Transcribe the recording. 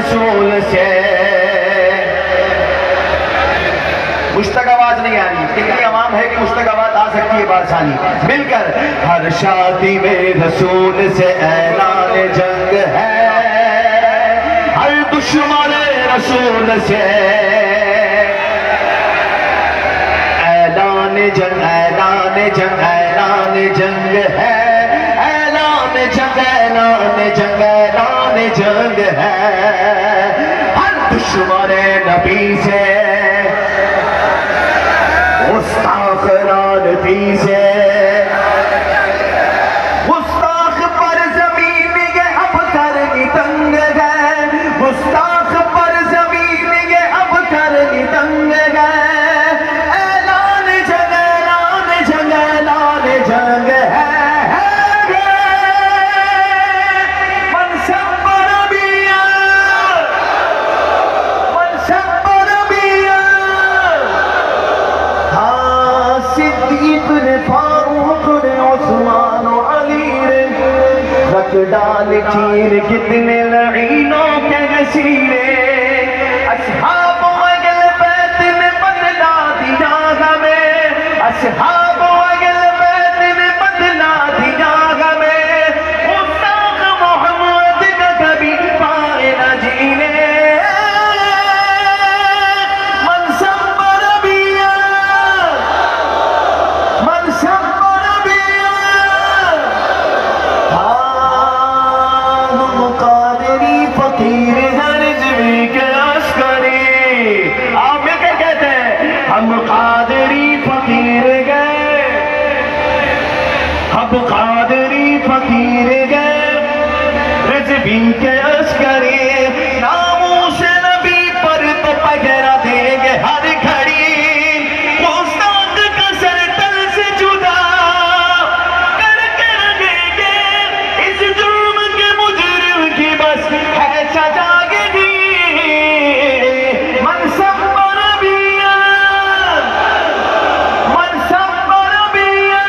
रसूल से। मुश्तक आवाज नहीं आ रही, कितनी आवाम है कि मुश्तक आवाज आ सकती है बासानी मिलकर। हर शादी में रसूल से ऐलान जंग है, हर दुश्मन रसूल से ऐलान जंग, ऐलान जंग, ऐलान जंग है, ऐलान जंग, ऐलान जंग, ऐलान जंग है। हर दुश्मन नबी से मुस्ताखरान से, मुस्ताख पर जमीन ये अब करनी तंग है, मुस्ताख पर जमीन ये अब करनी तंग है। ऐलान जंग, ऐलान जंग, ऐलान जंग है। डाल चीर कितने लईनों के गसीरे, अस्हाब अगल बैत ने बदला दिया हमें, अस्हाब अगल बैत ने बदला दिया हमें। मुस्ताक मोहम्मद का कभी पाए न जीने, मनसब रबिया, मनसब कादरी फकीर हर जमी के अस्करी। आप मिलकर कहते हैं हम कादरी फकीर गए, हम कादरी फकीर गए रिजवी के अस्करी। नामों से नबी पर तो पगड़ा देंगे हर घड़ी, मुस्ताक का सर तल से जुदा करके रखेंगे। इस जुर्म के मुजरिम की बस है सजाएगी। मनसब रबिया, मनसब रबिया।